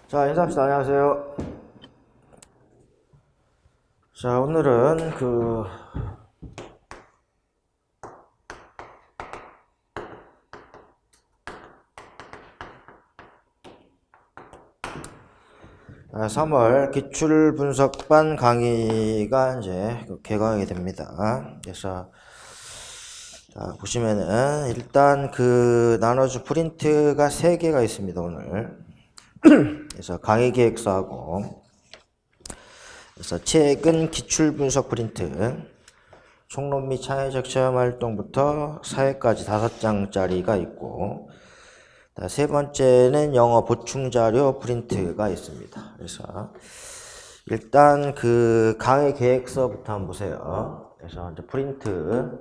자, 인사합시다. 안녕하세요. 자, 오늘은 아, 3월 기출분석반 강의가 이제 개강이 됩니다. 그래서 자, 보시면은 일단 나눠준 프린트가 3개가 있습니다, 오늘. 그래서 강의 계획서하고 그래서 최근 기출분석 프린트 총론 및 창의적 체험활동부터 사회까지 5장짜리가 있고, 세 번째는 영어 보충자료 프린트가 있습니다. 그래서 일단 강의 계획서부터 한번 보세요. 그래서 이제 프린트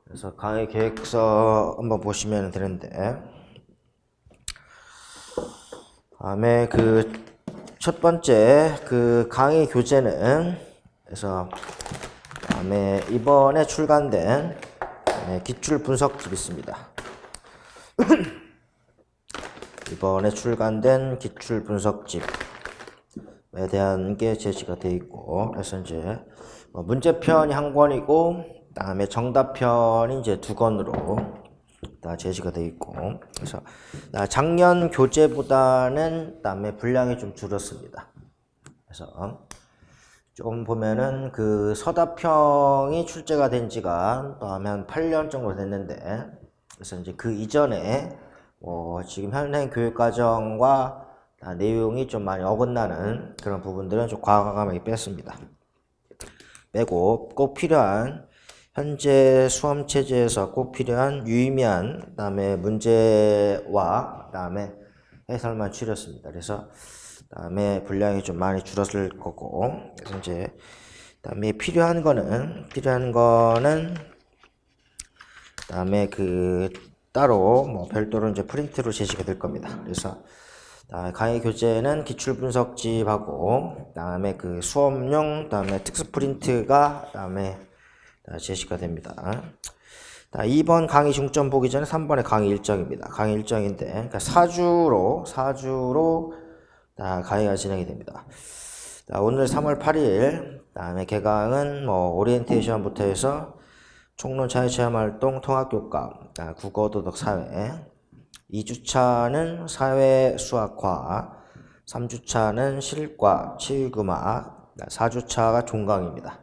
그래서 강의 계획서 한번 보시면 되는데, 다음에 첫 번째 강의 교재는 그래서 다음에 이번에 출간된 기출 분석집 있습니다. 이번에 출간된 기출 분석집에 대한 게 제시가 되어 있고, 그래서 이제 문제편이 한 권이고, 다음에 정답편이 이제 2권으로 다 제시가 되어 있고, 그래서 작년 교재보다는 다음에 분량이 좀 줄었습니다. 그래서 조금 보면은 서답형이 출제가 된 지가 다음에 한 8년 정도 됐는데, 그래서 이제 이전에 지금 현행 교육과정과 내용이 좀 많이 어긋나는 그런 부분들은 좀 과감하게 뺐습니다. 빼고 꼭 필요한 현재 수험 체제에서 꼭 필요한 유의미한 그다음에 문제와 그다음에 해설만 추렸습니다. 그래서 그다음에 분량이 좀 많이 줄었을 거고, 그래서 이제 그다음에 필요한 거는 그다음에 따로 별도로 이제 프린트로 제시가 될 겁니다. 그래서 강의 교재는 기출 분석집하고 그다음에 수업용 그다음에 특수 프린트가 그다음에 제시가 됩니다. 2번 강의 중점 보기 전에 3번의 강의 일정입니다. 강의 일정인데, 그러니까 4주로 강의가 진행이 됩니다. 오늘 3월 8일, 다음에 개강은 오리엔테이션부터 해서 총론 창의체험활동 통합교과, 국어 도덕 사회, 2주차는 사회 수학과, 3주차는 실과 치유음악, 4주차가 종강입니다.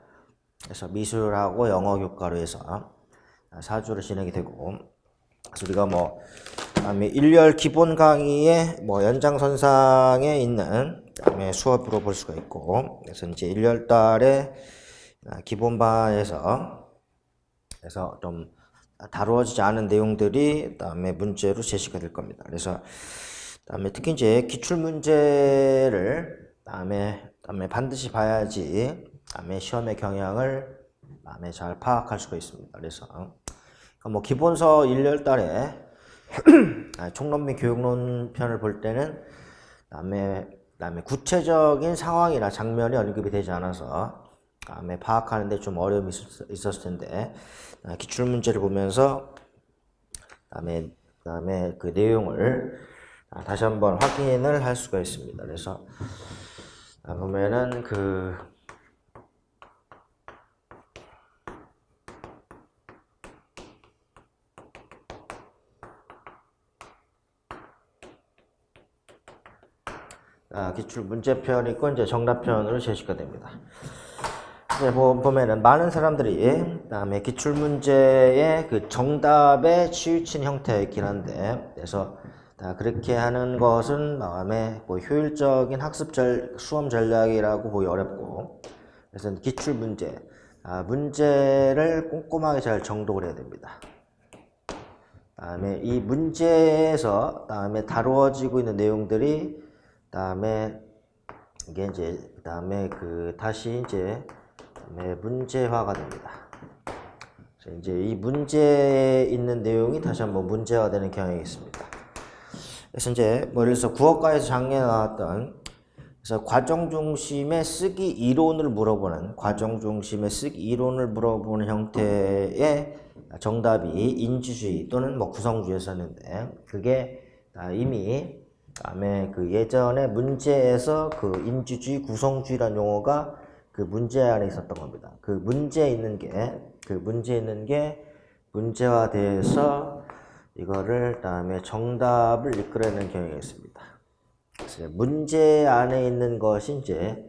그래서 미술하고 영어 교과로 해서 4주로 진행이 되고, 그래서 우리가 다음에 1열 기본 강의의 연장선상에 있는 다음에 수업으로 볼 수가 있고, 그래서 이제 1열 달에 기본반에서 그래서 좀 다루어지지 않은 내용들이 다음에 문제로 제시가 될 겁니다. 그래서 다음에 특히 이제 기출 문제를 다음에 반드시 봐야지 다음에 시험의 경향을 다음에 잘 파악할 수가 있습니다. 그래서 기본서 1열 달에 총론 및 교육론 편을 볼 때는 다음에 구체적인 상황이나 장면이 언급이 되지 않아서 다음에 파악하는데 좀 어려움이 있었을 텐데, 기출 문제를 보면서 다음에 그 내용을 다시 한번 확인을 할 수가 있습니다. 그래서 보면은 기출 문제편이 있고 이제 정답편으로 제시가 됩니다. 이제 보면은 많은 사람들이 그다음에 기출 문제의 정답에 치우친 형태이긴 한데, 그래서 그렇게 하는 것은 마음에 효율적인 수험 전략이라고 보기 어렵고, 그래서 기출 문제를 꼼꼼하게 잘 정독을 해야 됩니다. 다음에 이 문제에서 다음에 다루어지고 있는 내용들이 다음에 이게 이제 다시 이제 문제화가 됩니다. 그래서 이제 이 문제에 있는 내용이 다시 한번 문제화되는 경향이 있습니다. 그래서 이제 예를 들어서 국어과에서 작년에 나왔던 그래서 과정 중심의 쓰기 이론을 물어보는 과정 중심의 쓰기 이론을 물어보는 형태의 정답이 인지주의 또는 뭐 구성주의였었는데 그게 이미 다음에 그 예전에 문제에서 그 인지주의 구성주의라는 용어가 그 문제 안에 있었던 겁니다. 그 문제에 있는 게 문제화돼서 이거를 다음에 정답을 이끌어내는 경향이 있습니다. 그래서 문제 안에 있는 것이 이제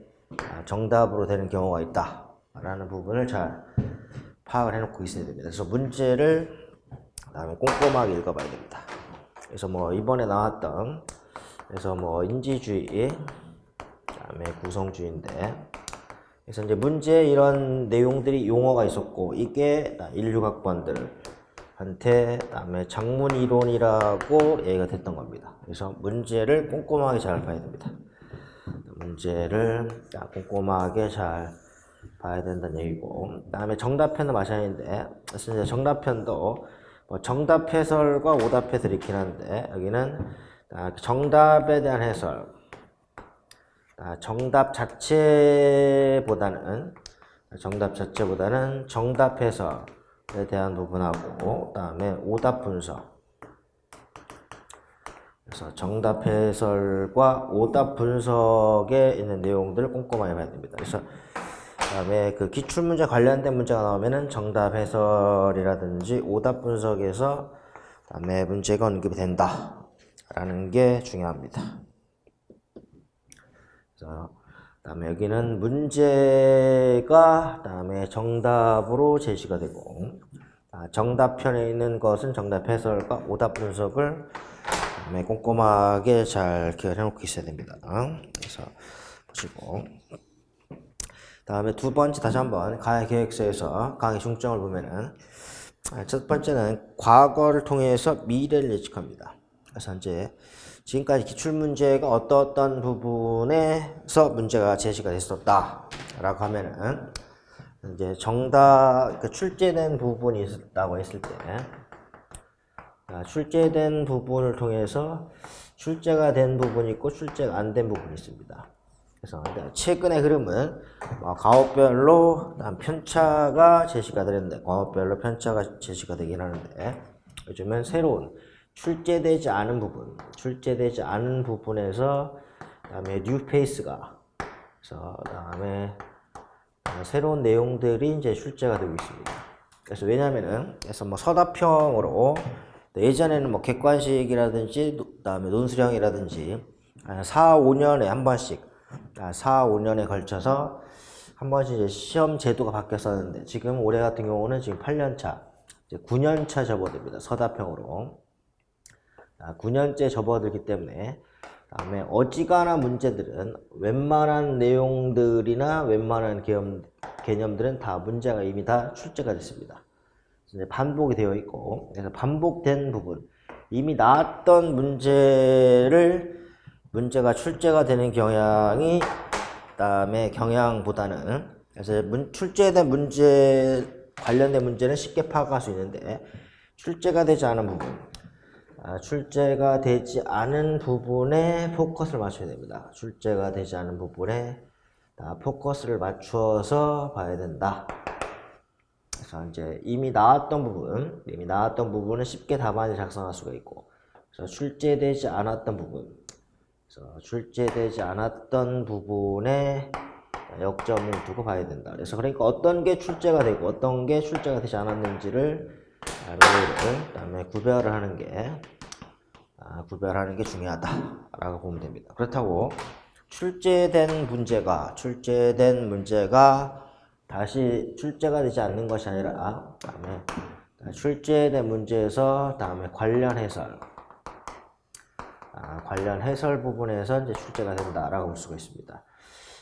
정답으로 되는 경우가 있다라는 부분을 잘 파악을 해놓고 있어야 됩니다. 그래서 문제를 다음에 꼼꼼하게 읽어봐야 됩니다. 그래서 뭐 이번에 나왔던 그래서 뭐 인지주의 다음에 구성주의인데 그래서 이제 문제에 이런 내용들이 용어가 있었고 이게 인류학번들한테 다음에 작문 이론이라고 얘기가 됐던 겁니다. 그래서 문제를 꼼꼼하게 잘 봐야 됩니다. 문제를 꼼꼼하게 잘 봐야 된다는 얘기고 다음에 정답편도 마찬가지인데 그래서 이제 정답편도 뭐 정답 해설과 오답 해설이 있긴 한데 여기는 정답에 대한 해설 정답 자체보다는 정답 해설에 대한 부분하고 그다음에 오답 분석 그래서 정답 해설과 오답 분석에 있는 내용들을 꼼꼼하게 봐야 됩니다. 그래서 그다음에 그 기출문제 관련된 문제가 나오면은 정답 해설이라든지 오답 분석에서 그다음에 문제가 언급이 된다라는 게 중요합니다. 그래서 그다음에 여기는 문제가 그다음에 정답으로 제시가 되고 정답편에 있는 것은 정답 해설과 오답 분석을 그다음에 꼼꼼하게 잘 기억해 놓고 있어야 됩니다. 그래서 보시고 다음에 두 번째 다시 한번 강의 계획서에서 강의 중점을 보면은 첫 번째는 과거를 통해서 미래를 예측합니다. 그래서 이제 지금까지 기출문제가 어떤 부분에서 문제가 제시가 됐었다라고 하면은 이제 정답 출제된 부분이 있었다고 했을 때 출제된 부분을 통해서 출제가 된 부분이 있고 출제가 안 된 부분이 있습니다. 그래서 최근의 흐름은 과목별로 편차가 제시가 되는데 과목별로 편차가 제시가 되긴 하는데 요즘은 새로운 출제되지 않은 부분에서 그다음에 뉴 페이스가 그래서 그다음에 새로운 내용들이 이제 출제가 되고 있습니다. 그래서 왜냐면은 그래서 뭐 서답형으로 예전에는 뭐 객관식이라든지 그다음에 논술형이라든지 4, 5년에 한 번씩 4, 5년에 걸쳐서 한 번씩 이제 시험 제도가 바뀌었었는데 지금 올해 같은 경우는 지금 8년차, 이제 9년차 접어듭니다. 서답형으로 9년째 접어들기 때문에 다음에 어지간한 문제들은 웬만한 내용들이나 웬만한 개념들은 다 문제가 이미 다 출제가 됐습니다. 이제 반복이 되어 있고 그래서 반복된 부분 이미 나왔던 문제가 출제가 되는 경향이 그다음에 경향보다는 그래서 출제된 문제 관련된 문제는 쉽게 파악할 수 있는데 출제가 되지 않은 부분에 포커스를 맞춰야 됩니다. 출제가 되지 않은 부분에 포커스를 맞추어서 봐야 된다. 그래서 이제 이미 나왔던 부분은 쉽게 답안을 작성할 수가 있고 그래서 출제되지 않았던 부분에 역점을 두고 봐야 된다. 그래서 그러니까 어떤 게 출제가 되고 어떤 게 출제가 되지 않았는지를 그다음에 구별을 하는 게 중요하다라고 보면 됩니다. 그렇다고 출제된 문제가 다시 출제가 되지 않는 것이 아니라 그다음에 출제된 문제에서 다음에 관련 해설 부분에서 이제 출제가 된다라고 볼 수가 있습니다.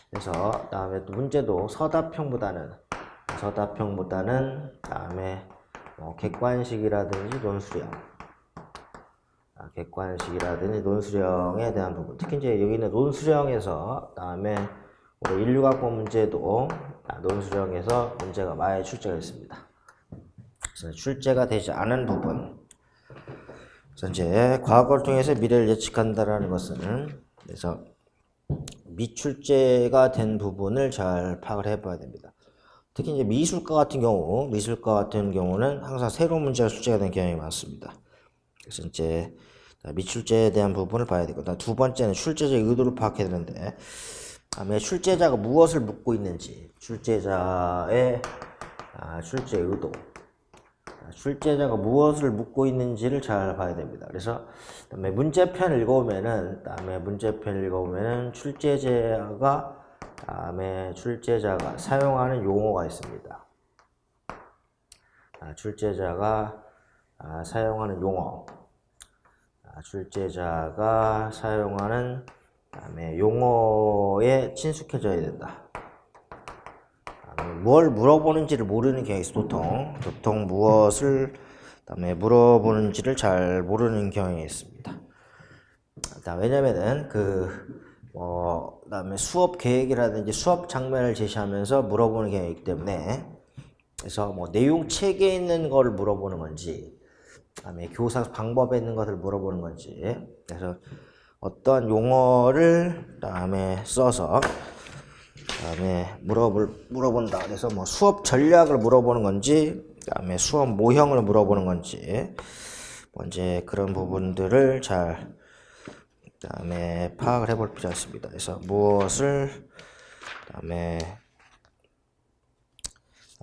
그래서 다음에 또 문제도 서답형보다는 다음에 객관식이라든지 논술형에 대한 부분 특히 이제 여기는 논술형에서 다음에 인류학번 문제도 논술형에서 문제가 많이 출제가 있습니다. 그래서 출제가 되지 않은 부분 그래서 이제 과거를 통해서 미래를 예측한다라는 것은 그래서 미출제가 된 부분을 잘 파악을 해봐야 됩니다. 특히 이제 미술과 같은 경우는 항상 새로운 문제가 출제가 된 경향이 많습니다. 그래서 이제 미출제에 대한 부분을 봐야 되고, 두 번째는 출제자의 의도를 파악해야 되는데, 다음에 출제자가 무엇을 묻고 있는지, 출제자의 출제 의도, 출제자가 무엇을 묻고 있는지를 잘 봐야 됩니다. 그래서 다음에 문제편을 읽어보면은 출제자가 사용하는 용어가 있습니다. 출제자가 사용하는 용어, 출제자가 사용하는 용어에 친숙해져야 된다. 뭘 물어보는지를 모르는 경향이 있어. 도통 무엇을 물어보는지를 잘 모르는 경향이 있습니다. 왜냐면은 그다음에 수업 계획이라든지 수업 장면을 제시하면서 물어보는 경향이 있기 때문에, 그래서 뭐 내용 책에 있는 거를 물어보는 건지, 그다음에 교사 방법에 있는 것을 물어보는 건지, 그래서 어떤 용어를 써서 물어본다. 그래서 뭐 수업 전략을 물어보는 건지, 그다음에 수업 모형을 물어보는 건지, 이제 그런 부분들을 잘 파악을 해볼 필요가 있습니다. 그래서 무엇을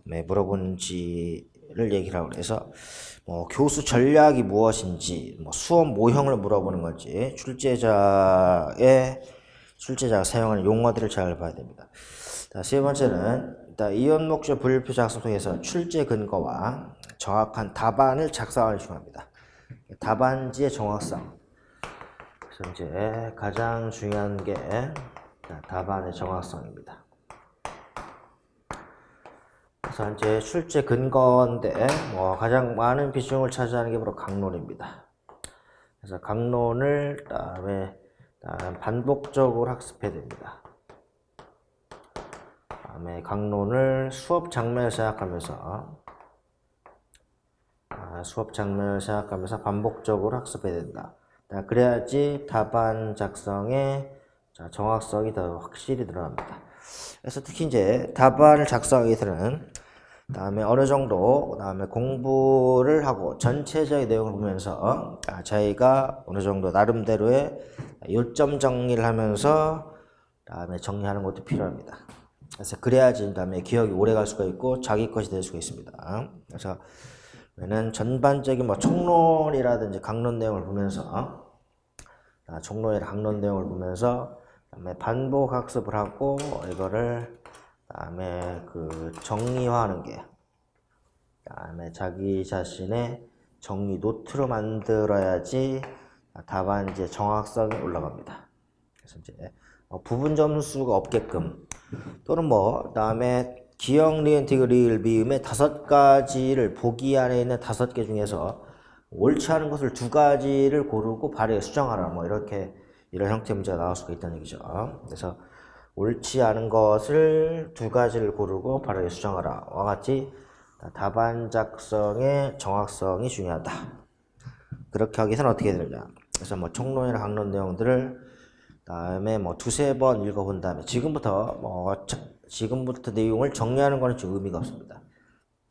물어보는지를 얘기를 하고, 그래서 뭐 교수 전략이 무엇인지, 뭐 수업 모형을 물어보는 건지, 출제자가 사용하는 용어들을 잘 봐야 됩니다. 세 번째는 이원 목적 분류표 작성 통해서 출제 근거와 정확한 답안을 작성하는 중요합니다. 답안지의 정확성. 그래서 이제 가장 중요한 게 답안의 정확성입니다. 그래서 이제 출제 근거인데 뭐 가장 많은 비중을 차지하는 게 바로 강론입니다. 그래서 강론을 반복적으로 학습해야 됩니다. 다음에 강론을 수업 장면을 생각하면서 반복적으로 학습해야 된다. 그래야지 답안 작성의 정확성이 더 확실히 드러납니다. 그래서 특히 이제 답안을 작성하기 위해서는 어느 정도 공부를 하고 전체적인 내용을 보면서 저희가 어느 정도 나름대로의 요점 정리를 하면서 정리하는 것도 필요합니다. 그래서 그래야지 기억이 오래 갈 수가 있고 자기 것이 될 수가 있습니다. 그래서 전반적인 뭐 총론이라든지 강론 내용을 보면서 반복 학습을 하고 이거를 정리화하는 게 자기 자신의 정리 노트로 만들어야지 답안지의 정확성이 올라갑니다. 그래서 이제 부분 점수가 없게끔, 또는 기억, 니은, 디귿, 리을, 미음의 5가지를 보기 안에 있는 5개 중에서 옳지 않은 것을 2가지를 고르고 발에 수정하라, 이런 형태의 문제가 나올 수가 있다는 얘기죠. 그래서 옳지 않은 것을 2가지를 고르고 발에 수정하라 와 같이 답안 작성의 정확성이 중요하다. 그렇게 하기 위해서는 어떻게 해야 되느냐. 그래서 총론이나 강론 내용들을 두세 번 읽어본 다음에 지금부터 내용을 정리하는 거는 좀 의미가 없습니다.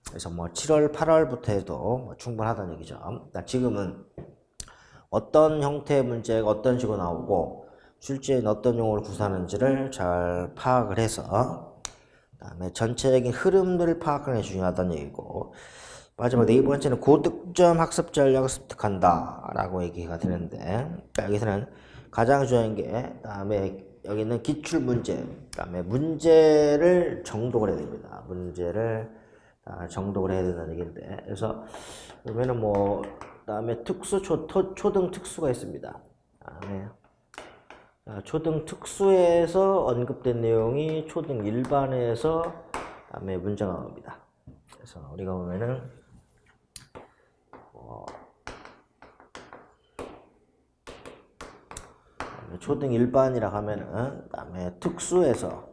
그래서 7월, 8월부터 해도 충분하다는 얘기죠. 지금은 어떤 형태의 문제가 어떤 식으로 나오고 출제인 어떤 용어를 구사하는지를 잘 파악을 해서 전체적인 흐름들을 파악하는 게 중요하다는 얘기고, 마지막 네 번째는 고득점 학습 전략을 습득한다 라고 얘기가 되는데, 여기서는 가장 중요한 게 여기는 기출 문제, 문제를 정독을 해야 됩니다. 문제를 정독을 해야 된다는 얘기인데, 그래서 그러면은 특수, 초등 특수가 있습니다. 초등 특수에서 언급된 내용이 초등 일반에서 문제가 나옵니다. 그래서 우리가 보면은 초등 일반이라 하면은 특수에서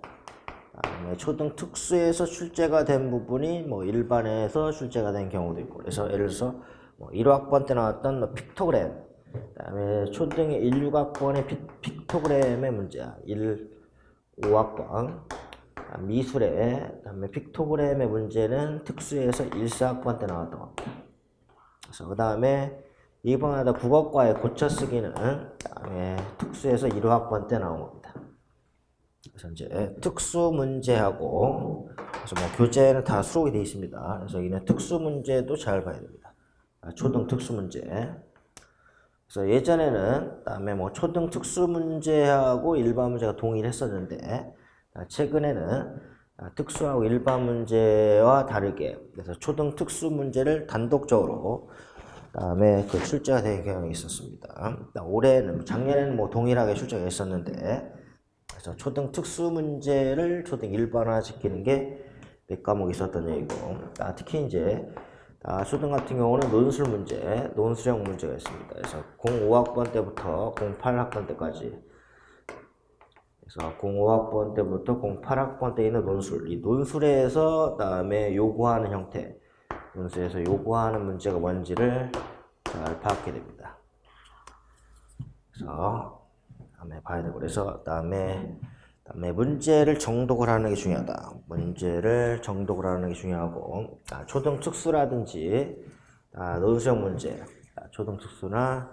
초등 특수에서 출제가 된 부분이 일반에서 출제가 된 경우도 있고, 그래서 예를 들어서 1학번 때 나왔던 픽토그램, 초등의 1, 6학번의 픽토그램의 문제야. 5학번. 미술의 그다음에 픽토그램의 문제는 특수에서 1사학번 때 나왔던 겁니다. 그래서 그 다음에 이번에도 국어과의 고쳐쓰기는 그다음에 특수에서 1호학번 때 나온 겁니다. 그래서 이제 특수 문제하고 그래서 뭐 교재는 다 수록이 되어 있습니다. 그래서 여기는 특수 문제도 잘 봐야 됩니다. 초등 특수 문제. 그래서 예전에는 그다음에 뭐 초등 특수 문제하고 일반 문제가 동일했었는데 최근에는 특수하고 일반 문제와 다르게 그래서 초등 특수 문제를 단독적으로 그다음에 그 출제가 되는 경향이 있었습니다. 올해는 작년에는 뭐 동일하게 출제가 있었는데 그래서 초등 특수 문제를 초등 일반화 시키는 게 몇 과목 있었던 얘기고 특히 이제 초등 같은 경우는 논술 문제, 논술형 문제가 있습니다. 그래서 05학번 때부터 08학번 때까지 그래서 05학번 때부터 08학번 때 있는 논술, 이 논술에서 그다음에 요구하는 형태, 논술에서 요구하는 문제가 뭔지를 잘 파악해야 됩니다. 그래서 다음에 봐야 되고 그래서 다음에 문제를 정독을 하는 게 중요하다. 문제를 정독을 하는 게 중요하고 초등 특수라든지 논술형 문제, 초등 특수나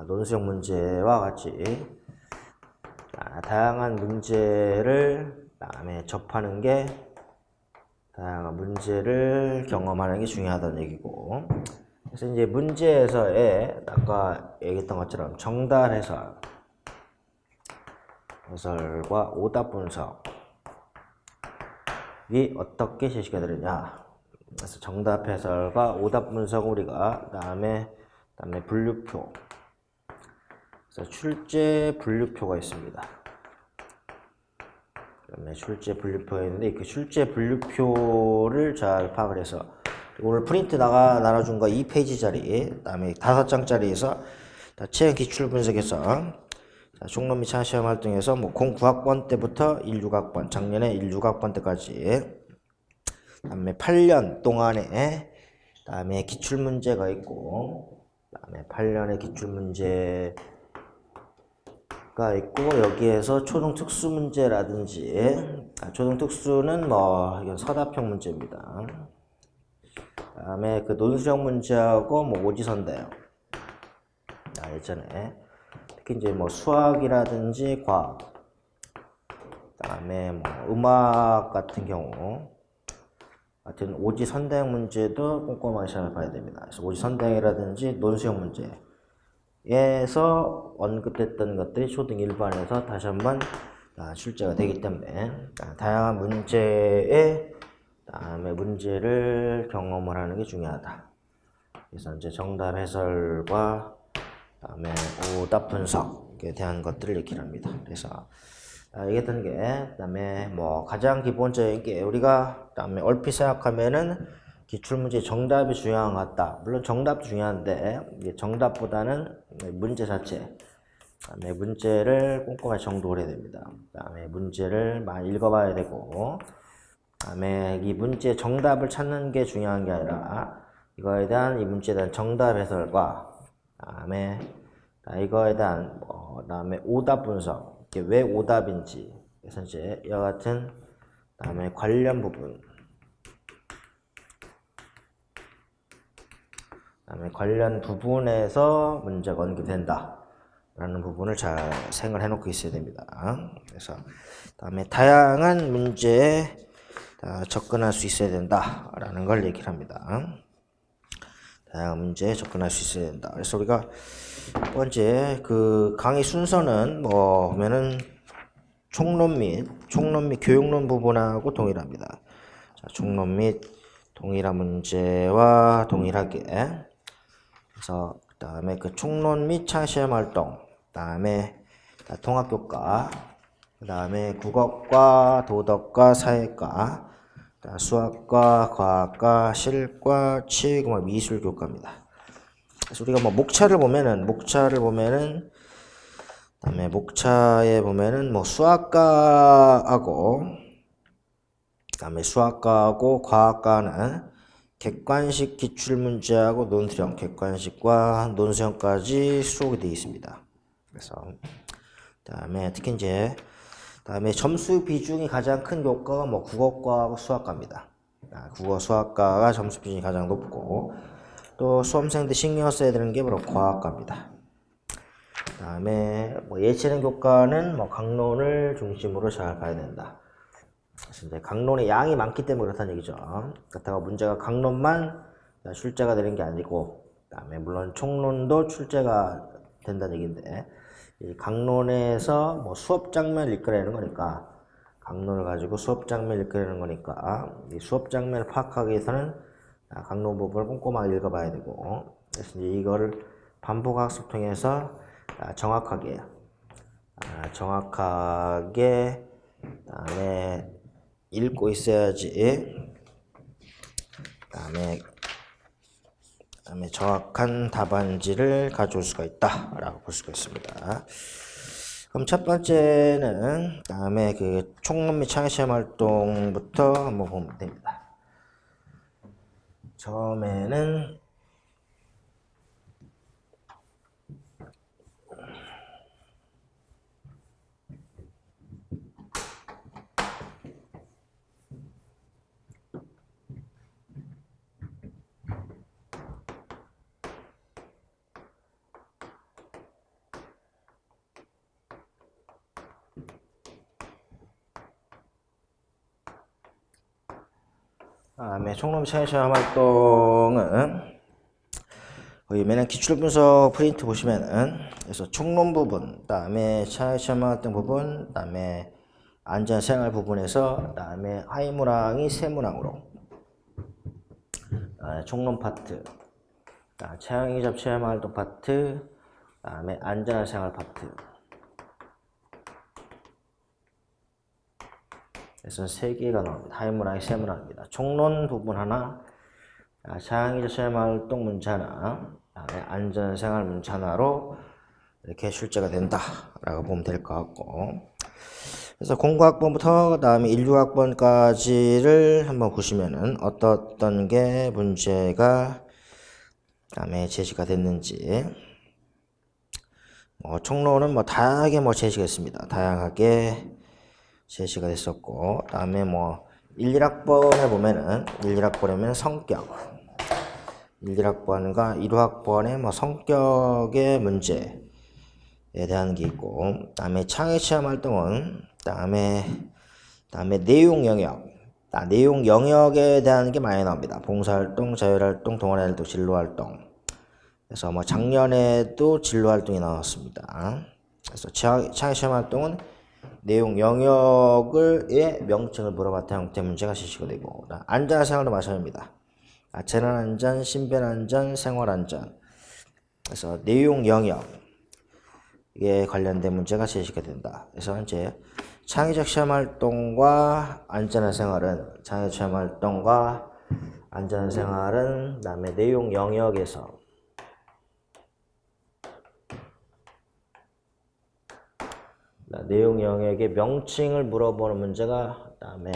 논술형 문제와 같이 다양한 문제를 다음에 접하는 게 다양한 문제를 경험하는 게 중요하다는 얘기고 그래서 이제 문제에서의 아까 얘기했던 것처럼 정답 해설과 오답 분석이 어떻게 제시가 되느냐. 그래서 정답 해설과 오답 분석 우리가 그다음에 분류표. 그래서 출제 분류표가 있습니다. 그다음에 출제 분류표가 있는데 그 출제 분류표를 잘 파악을 해서 오늘 프린트 나눠준 거 2페이지짜리 그다음에 5장짜리에서 체형 기출 분석에서 총론 및 차시험 활동에서 뭐 09학번 때부터 16학번, 작년에 16학번 때까지 그다음에 8년 동안에 그다음에 기출 문제가 있고 그다음에 8년의 기출 문제가 있고 여기에서 초등 특수 문제라든지 초등 특수는 뭐 이건 서답형 문제입니다. 그다음에 그 논술형 문제하고 뭐 오지선다요. 예전에 특히 이제 뭐 수학이라든지 과학, 그다음에 뭐 음악 같은 경우 같은 오지선다형 문제도 꼼꼼하게 잘 봐야 됩니다. 그래서 오지선다형이라든지 논술형 문제에서 언급됐던 것들이 초등 일반에서 다시 한번 출제가 되기 때문에 다양한 문제에 다음에 문제를 경험을 하는 게 중요하다. 그래서 이제 정답 해설과 다음에 오답 분석에 대한 것들을 얘기를 합니다. 그래서 얘기했던 게 그다음에 뭐 가장 기본적인 게 우리가 그다음에 얼핏 생각하면은 기출문제 정답이 중요한 것 같다. 물론 정답도 중요한데 정답보다는 문제 자체 그다음에 문제를 꼼꼼하게 정독을 해야 됩니다. 그다음에 문제를 많이 읽어봐야 되고 그다음에 이 문제 정답을 찾는 게 중요한 게 아니라 이거에 대한 이 문제에 대한 정답 해설과 그다음에 이거에 대한 그다음에 오답 분석, 이게 왜 오답인지, 그래서 이제 이와 같은 그다음에 관련 부분, 그다음에 관련 부분에서 문제가 언급된다라는 부분을 잘 생각을 해놓고 있어야 됩니다. 그래서 그다음에 다양한 문제에 접근할 수 있어야 된다라는 걸 얘기를 합니다. 다양한 문제에 접근할 수 있어야 된다. 그래서 우리가 첫 번째 그 강의 순서는 뭐 보면은 총론 및 교육론 부분하고 동일합니다. 자, 총론 및 동일한 문제와 동일하게 그래서 그다음에 그 총론 및 차시험 활동, 그다음에 통합교과, 그다음에 국어과, 도덕과, 사회과, 수학과, 과학과, 실과, 치과, 미술교과입니다. 그래서 우리가 뭐 목차를 보면은 그다음에 목차에 보면은 뭐 수학과하고 그다음에 수학과하고 과학과는 객관식 기출문제하고 논술형, 객관식과 논술형까지 수록이 되어 있습니다. 그래서 그다음에 특히 이제 다음에 점수 비중이 가장 큰 교과가 뭐 국어과하고 수학과입니다. 국어 수학과가 점수 비중이 가장 높고 또 수험생들 신경 써야 되는 게 바로 과학과입니다. 다음에 뭐 예체능 교과는 뭐 강론을 중심으로 잘 봐야 된다. 그래서 이제 강론의 양이 많기 때문에 그렇다는 얘기죠. 그렇다고 문제가 강론만 출제가 되는 게 아니고, 그다음에 물론 총론도 출제가 된다는 얘기인데, 이 강론에서 뭐 수업 장면을 이끌어내는 거니까, 강론을 가지고 수업 장면을 이끌어내는 거니까, 이 수업 장면을 파악하기 위해서는 강론 부분을 꼼꼼하게 읽어봐야 되고, 그래서 이제 이거를 반복 학습 통해서 정확하게, 그다음에 읽고 있어야지, 그다음에 정확한 답안지를 가져올 수가 있다라고 볼 수가 있습니다. 그럼 첫 번째는 그다음에 그 총론 및 창의 시험 활동부터 한번 보면 됩니다. 처음에는 총론 및 창의 시험 활동은 거기 맨날 기출 분석 프린트 보시면은 그래서 총론 부분, 그다음에 창의 시험 활동 부분, 그다음에 안전 생활 부분에서 그다음에 하이문항이 세문항으로 총론 파트, 체형이 접체험 활동 파트, 그다음에 안전 생활 파트. 그래서 3개가 나옵니다. 하이문항이 세문항입니다. 총론 부분 하나, 체형이 접체험 활동 문제 하나, 그다음에 안전 생활 문제 하나로 이렇게 출제가 된다라고 보면 될 것 같고. 그래서 공과학번부터 그다음에 인류학번까지를 한번 보시면은 어떤 게 문제가 그다음에 제시가 됐는지. 총론은 뭐 다양하게 제시가 됐습니다. 다양하게 제시가 됐었고, 그다음에 1학번에 보면은 1학번이면 성격, 1학번과 1학번의 성격의 문제에 대한 게 있고, 그다음에 창의 시험 활동은 그다음에 내용 영역, 내용 영역에 대한 게 많이 나옵니다. 봉사활동, 자율활동, 동아리활동, 진로활동. 그래서 작년에도 진로활동이 나왔습니다. 그래서 창의 시험 활동은 내용 영역의 명칭을 물어봤던 형태 문제가 제시가 되고, 안전생활도 마찬가지입니다. 재난안전, 신변안전, 생활안전. 그래서 내용 영역에 관련된 문제가 제시가 된다. 그래서 이제 창의적 시험 활동과 안전한 생활은, 창의적 시험 활동과 안전한 생활은 그다음에 내용 영역에서 내용 영역의 명칭을 물어보는 문제가 그다음에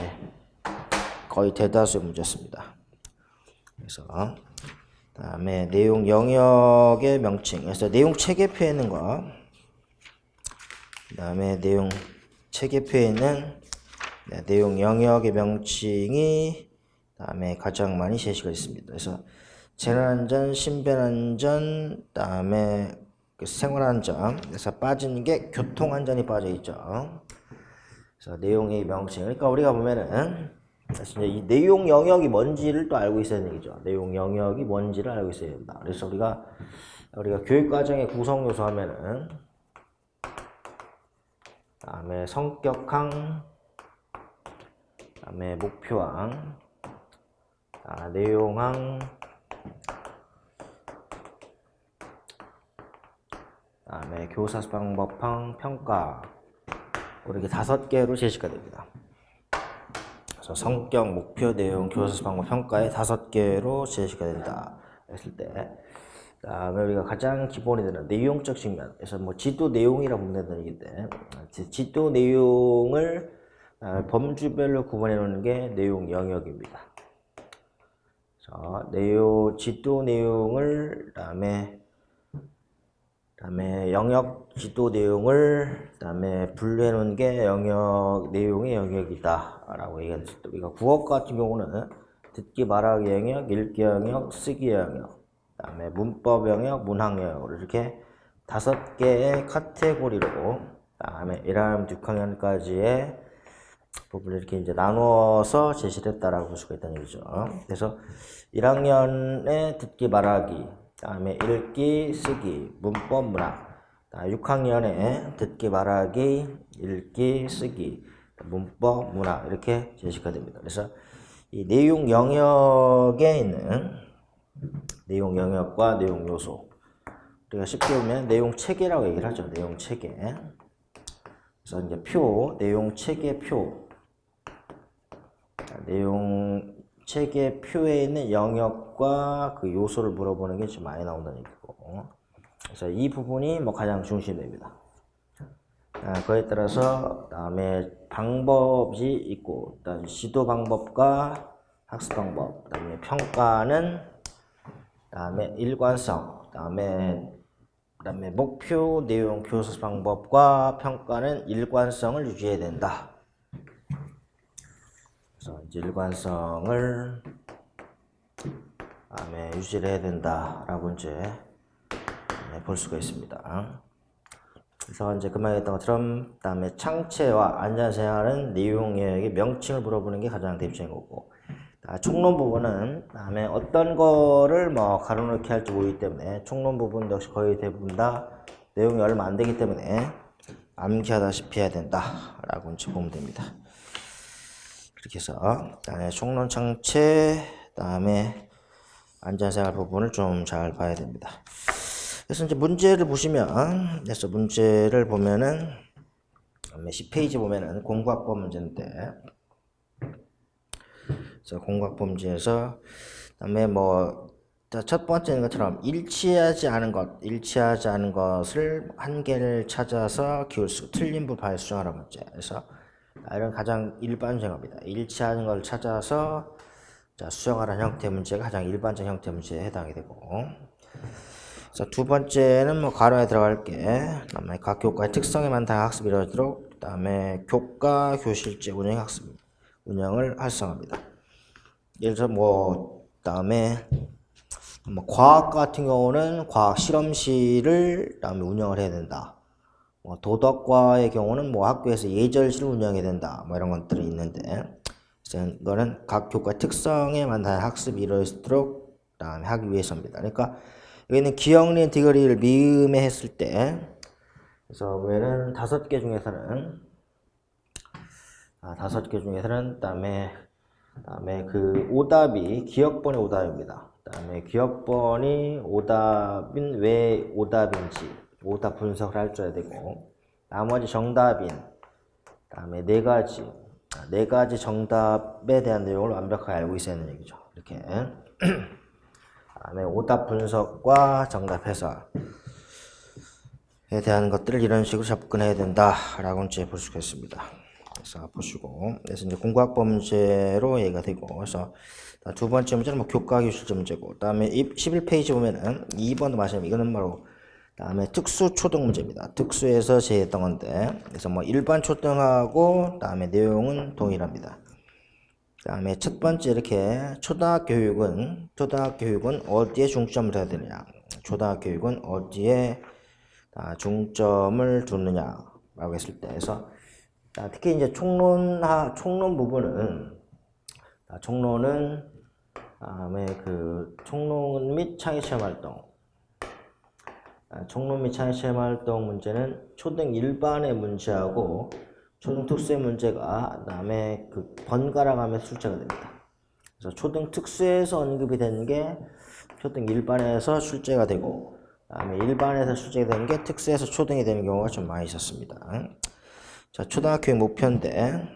거의 대다수의 문제였습니다. 그래서 그다음에 내용 영역의 명칭, 그래서 내용 체계표에 있는 거, 그다음에 내용 체계표에 있는 내용 영역의 명칭이 그다음에 가장 많이 제시가 있습니다. 그래서 재난안전, 신변안전, 그다음에 생활안전, 그래서 빠진 게 교통안전이 빠져 있죠. 그래서 내용의 명칭, 그러니까 우리가 보면은 그래서 이 내용 영역이 뭔지를 또 알고 있어야 되는 얘기죠. 내용 영역이 뭔지를 알고 있어야 된다. 그래서 우리가 교육과정의 구성 요소 하면은 다음에 성격항, 다음에 목표항, 내용항, 다음에 교사 방법항, 평가, 이렇게 5개로 제시가 됩니다. 그래서 성격, 목표, 내용, 교사 방법, 평가에 5개로 제시가 된다 했을 때, 그다음에 우리가 가장 기본이 되는 내용적 측면, 그래서 지도 내용이라고 보면 되는 얘기인데, 지도 내용을 범주별로 구분해 놓는 게 내용 영역입니다. 지도 내용을 그다음에 그다음에 영역 지도 내용을 그다음에 분류해 놓은 게 영역 내용의 영역이다라고 얘기했을 때 우리가 국어 같은 경우는 듣기 말하기 영역, 읽기 영역, 쓰기 영역, 그다음에 문법 영역, 문학 영역으로 이렇게 5개의 카테고리로 그다음에 1학년 6학년까지의 부분을 이렇게 이제 나누어서 제시를 했다라고 볼 수가 있다는 얘기죠. 그래서 1학년에 듣기 말하기, 그다음에 읽기, 쓰기, 문법, 문학. 6학년에 듣기 말하기, 읽기, 쓰기, 문법, 문학 이렇게 제시가 됩니다. 그래서 이 내용 영역에 있는 내용 영역과 내용 요소, 우리가 쉽게 보면 내용 체계라고 얘기를 하죠. 내용 체계. 그래서 이제 표, 내용 체계 표. 내용 체계 표에 있는 영역과 그 요소를 물어보는 게 좀 많이 나온다는 얘기고. 그래서 이 부분이 뭐 가장 중심됩니다. 그에 따라서 다음에 방법이 있고, 일단 지도 방법과 학습 방법, 그다음에 평가는 다음에 일관성, 그다음에 목표 내용 교수 방법과 평가는 일관성을 유지해야 된다. 그래서 이제 일관성을 다음에 유지를 해야 된다라고 이제 볼 수가 있습니다. 그래서 이제 금방 했던 것처럼 다음에 창체와 안전생활은 내용 영역의 명칭을 물어보는 게 가장 대표적인 거고, 총론 부분은 다음에 어떤 거를 뭐 가로넣기 할지 모르기 때문에 총론 부분 역시 거의 대부분 다 내용이 얼마 안 되기 때문에 암기하다시피 해야 된다라고 이제 보면 됩니다. 그렇게 해서 다음에 총론 창체, 다음에 안전생활 부분을 좀 잘 봐야 됩니다. 그래서 이제 문제를 보시면, 그래서 문제를 보면은 10페이지 보면은 공부학법 문제인데, 그래서 공부학법 문제에서 그다음에 뭐 첫 번째인 것처럼 일치하지 않은 것을 한 개를 찾아서 기울수 틀린 부분을 수정하라는 문제. 그래서 이런 가장 일반적입니다. 일치하는 걸 찾아서 수정하라는 형태 문제가 가장 일반적 형태 문제에 해당이 되고, 그래서 두 번째는 뭐 가로에 들어갈 게, 그다음에 각 교과의 특성에 맞는 학습이 이루어지도록, 그다음에 교과 교실제 운영을 활성화합니다. 예를 들어 뭐 그다음에 뭐 과학 같은 경우는 과학 실험실을 그다음에 운영을 해야 된다. 뭐 도덕과의 경우는 뭐 학교에서 예절실을 운영해야 된다. 뭐 이런 것들이 있는데, 이거는 각 교과의 특성에 맞는 학습이 이루어지도록 그다음에 하기 위해서입니다. 그러니까 여기는 기억력 디그리를 미음에 했을 때, 그래서 보면은 5개 중에서는 그다음에 그 오답이 기억번의 오답입니다. 그다음에 기억번이 오답인 왜 오답인지 오답 분석을 할 줄 알아야 되고, 나머지 정답인 그다음에 4가지 정답에 대한 내용을 완벽하게 알고 있어야 하는 얘기죠. 이렇게 그다음에 오답 분석과 정답 해설에 대한 것들을 이런 식으로 접근해야 된다라고 이제 볼 수가 있습니다. 그래서 보시고, 그래서 이제 공부학법 문제로 얘기가 되고, 그래서 두 번째 문제는 뭐 교과 교실제 문제고, 그다음에 11페이지 보면은 2번도 마찬가지입니다. 이거는 바로 그다음에 특수 초등 문제입니다. 특수에서 제했던 건데, 그래서 뭐 일반 초등하고 그다음에 내용은 동일합니다. 그다음에 첫 번째 이렇게 초등학교 교육은 어디에 중점을 둬야 되느냐, 초등학교 교육은 어디에 중점을 두느냐라고 했을 때, 그래서 특히 이제 총론 부분은 총론은 총론 및 창의체험 활동, 총론 및 창의체험 활동 문제는 초등 일반의 문제하고 초등 특수의 문제가 그다음에 그 번갈아 가면서 출제가 됩니다. 그래서 초등 특수에서 언급이 되는 게 초등 일반에서 출제가 되고, 그다음에 일반에서 출제가 되는 게 특수에서 초등이 되는 경우가 좀 많이 있었습니다. 자, 초등학교 목표인데,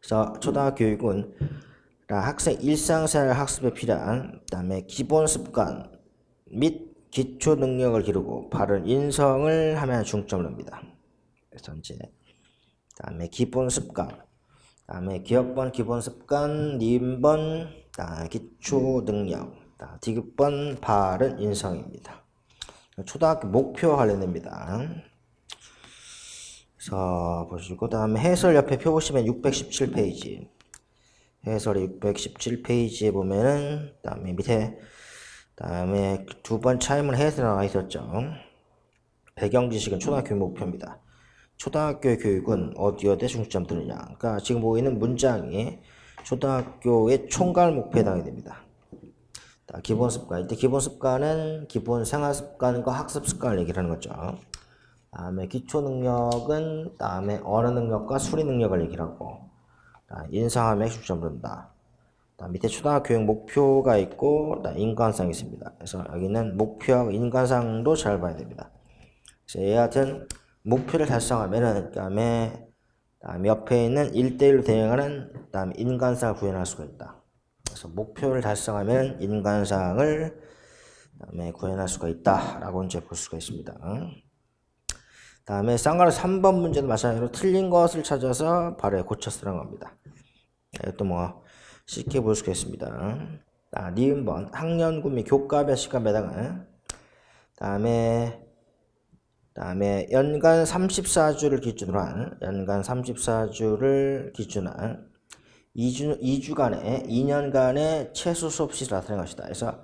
그래서 초등학교 교육은 학생 일상생활 학습에 필요한 그다음에 기본 습관 및 기초 능력을 기르고 바른 인성을 하면 중점을 둡니다. 그래서 이제 그다음에 기본 습관, 그다음에 기억번 기본 습관, 니은번 기초 능력, 디귿번 바른 인성입니다. 초등학교 목표 관련됩니다. 그래서 보시고 다음에 해설 옆에 표 보시면 617페이지 해설이 617페이지에 보면은 다음에 밑에 다음에 두 번 차이문 해설이 나와 있었죠. 배경 지식은 초등학교 목표입니다. 초등학교 교육은 어디에 중점 두느냐. 그러니까 지금 보이는 문장이 초등학교의 총괄 목표에 해당이 됩니다. 기본 습관. 이때 기본 습관은 기본 생활 습관과 학습 습관을 얘기를 하는 거죠. 다음에 기초 능력은 다음에 언어 능력과 수리 능력을 얘기를 하고 인상함에 중점 둔다. 밑에 초등학교 교육 목표가 있고 인간상이 있습니다. 그래서 여기는 목표하고 인간상도 잘 봐야 됩니다. 그래서 얘 같은 목표를 달성하면은 그다음에 옆에 있는 1대1로 대응하는 그다음에 인간상을 구현할 수가 있다. 그래서 목표를 달성하면 인간상을 그다음에 구현할 수가 있다라고 이제 볼 수가 있습니다. 다음에 쌍가루 3번 문제도 마찬가지로 틀린 것을 찾아서 바로 고쳐 쓰라는 겁니다. 이것도 뭐 쉽게 볼 수가 있습니다. 니은번 학년군 및 교과별 시간 배당은 다음에 연간 34주를 기준으로 한 2주간의 최소 수업 시간을 나타낸 것이다. 그래서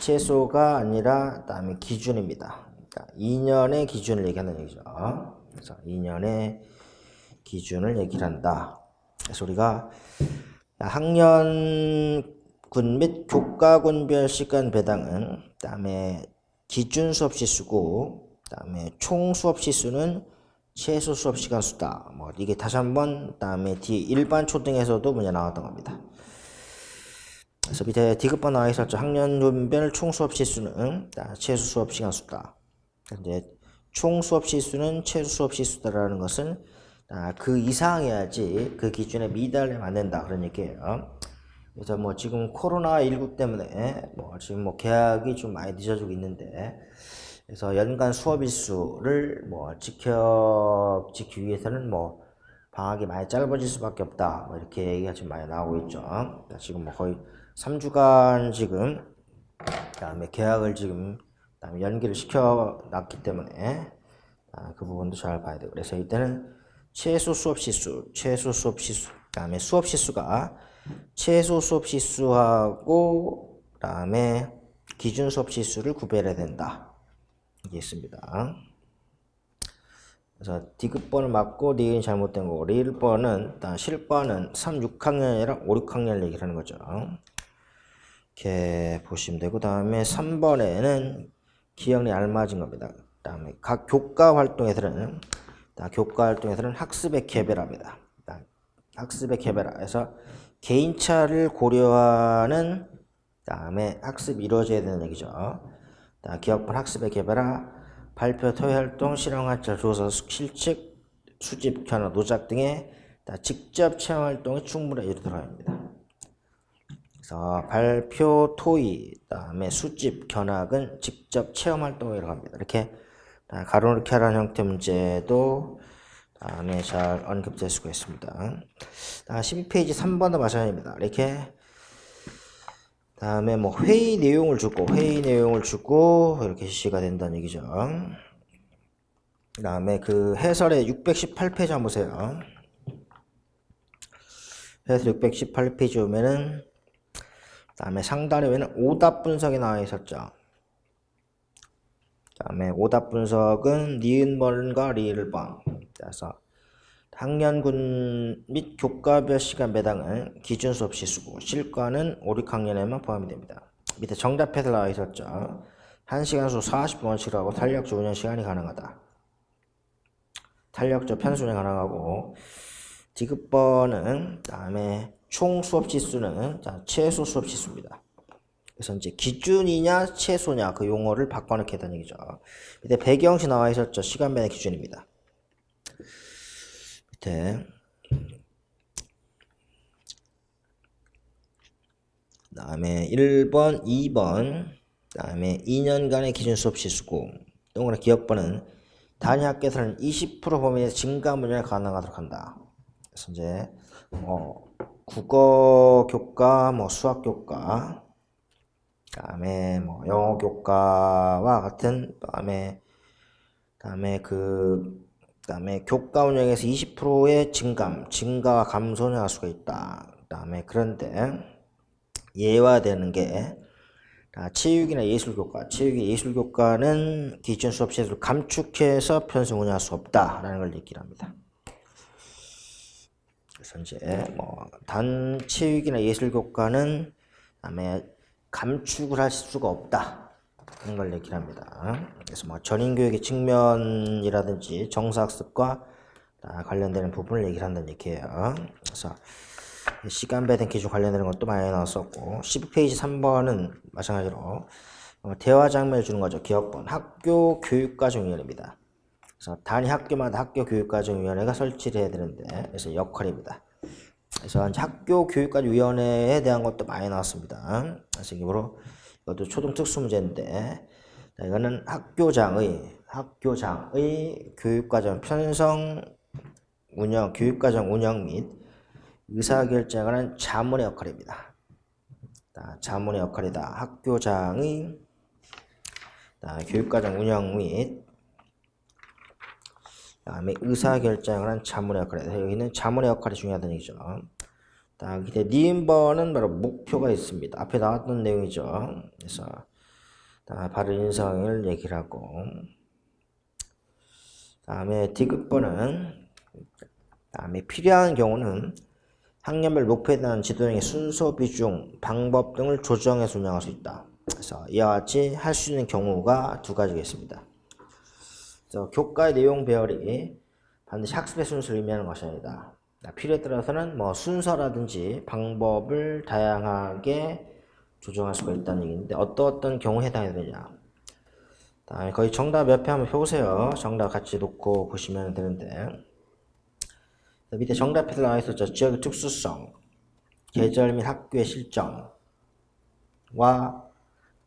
최소가 아니라 다음에 기준입니다. 그러니까 2년의 기준을 얘기하는 얘기죠. 그래서 2년의 기준을 얘기를 한다. 그래서 우리가 학년군 및 교과군별 시간 배당은 다음에 기준 수업 시수고 다음에 총 수업 시수는 최소 수업 시간 수다. 뭐 이게 다시 한번 다음에 뒤에 일반 초등에서도 문제 나왔던 겁니다. 그래서 밑에 D급번 나와 있었죠. 학년군별 총 수업 시수는 최소 수업 시간 수다. 이제 총 수업 시수는 최소 수업 시수다라는 것은 그 이상해야지 그 기준에 미달하면 안 된다 그런 얘기예요. 그래서 뭐 지금 코로나19 때문에 뭐 지금 뭐 개학이 좀 많이 늦어지고 있는데 그래서 연간 수업 일수를 뭐 지키기 위해서는 뭐 방학이 많이 짧아질 수밖에 없다 뭐 이렇게 얘기가 지금 많이 나오고 있죠. 지금 뭐 거의 3주간 지금 그다음에 개학을 지금 그다음에 연기를 시켜 놨기 때문에 그 부분도 잘 봐야 돼요. 그래서 이때는 최소 수업 시수, 그다음에 수업 시수가 최소 수업 시수하고 그다음에 기준 수업 시수를 구별해야 된다. 이게 있습니다. 그래서 D급번을 맞고 니은이 잘못된 거고 리을번은 실번은 3, 6학년이랑 5, 6학년을 얘기를 하는 거죠. 이렇게 보시면 되고 다음에 3번에는 기억이 알맞은 겁니다. 다음에 각 교과 활동에서는 학습의 개별화입니다. 학습의 개별화에서 개인차를 고려하는 다음에 학습이 이루어져야 되는 얘기죠. 기억번 학습의 개별화, 발표, 토의 활동, 실용활동, 조사, 실측, 수집, 견학, 노작 등의 직접 체험 활동이 충분히 이루어져야 합니다. 그래서 발표, 토의, 다음에 수집, 견학은 직접 체험 활동이라고 합니다. 이렇게 가로놓기 하라는 형태 문제도 다음에 잘 언급될 수가 있습니다. 12페이지 3번도 마찬가지입니다. 이렇게 다음에 뭐 회의 내용을 주고 이렇게 실시가 된다는 얘기죠. 다음에 그 해설의 618페이지 한번 보세요. 해설 618페이지 오면은 다음에 상단에 왜는 오답 분석이 나와 있었죠. 다음에 오답 분석은 니은번과 리을번. 그래서 학년군 및 교과별 시간 배당은 기준 수업 시수고 실과는 5, 6학년에만 포함이 됩니다. 밑에 정답해서 나와 있었죠. 1시간 수 40분원칙하고 탄력적 운영 시간이 가능하다. 탄력적 편수 운영 가능하고 D급번은 다음에 총 수업 시수는 최소 수업 시수입니다. 그래서 이제 기준이냐 최소냐 그 용어를 바꿔놓게 했다는 얘기죠. 밑에 배경시 나와 있었죠. 시간변의 기준입니다. 밑에 다음에 1번, 2번 다음에 2년간의 기준 수업 시수고 동그란 기억번은 단위 학교에서는 20% 범위의 증가 문제가 가능하도록 한다. 그래서 이제 국어 교과, 수학 교과 그다음에 뭐 영어 교과와 같은 그다음에 교과 운영에서 20%의 증가와 감소를 할 수가 있다. 그다음에 그런데 예외되는 게 체육이나 예술교과는 기존 수업 시간을 감축해서 편성 운영할 수 없다라는 걸 얘기를 합니다. 그래서 이제 뭐 단 체육이나 예술교과는 그다음에 감축을 할 수가 없다. 그런 걸 얘기를 합니다. 그래서 뭐 전인교육의 측면이라든지 정사학습과 관련되는 부분을 얘기를 한다는 얘기예요. 그래서 시간 배분 기준 관련되는 것도 많이 나왔었고 12페이지 3번은 마찬가지로 대화 장면을 주는 거죠. 기억번 학교 교육과정위원회입니다. 그래서 단위 학교마다 학교 교육과정위원회가 설치를 해야 되는데 그래서 역할입니다. 그래서 이제 학교 교육과정위원회에 대한 것도 많이 나왔습니다. 그래서 이것도 초등 특수 문제인데 이거는 학교장의 교육과정 편성 운영, 교육과정 운영 및 의사결정을 하는 자문의 역할입니다. 자문의 역할이다. 학교장의 교육과정 운영 및 그다음에 의사결정을 하는 자문의 역할이다. 여기는 자문의 역할이 중요하다는 얘기죠. 밑에 니은번은 바로 목표가 있습니다. 앞에 나왔던 내용이죠. 그래서 바른 인성을 얘기를 하고 다음에 디귿번은 다음에 필요한 경우는 학년별 목표에 대한 지도형의 순서, 비중, 방법 등을 조정해서 운영할 수 있다. 그래서 이와 같이 할 수 있는 경우가 두 가지가 있습니다. 그래서 교과의 내용 배열이 반드시 학습의 순서를 의미하는 것이 아니다. 필요에 따라서는 뭐 순서라든지 방법을 다양하게 조정할 수가 있다는 얘기인데 어떤 경우에 해당이 되느냐. 거의 정답 옆에 한번 펴보세요. 정답 같이 놓고 보시면 되는데 밑에 정답에 나와 있었죠. 지역의 특수성, 계절 및 학교의 실정과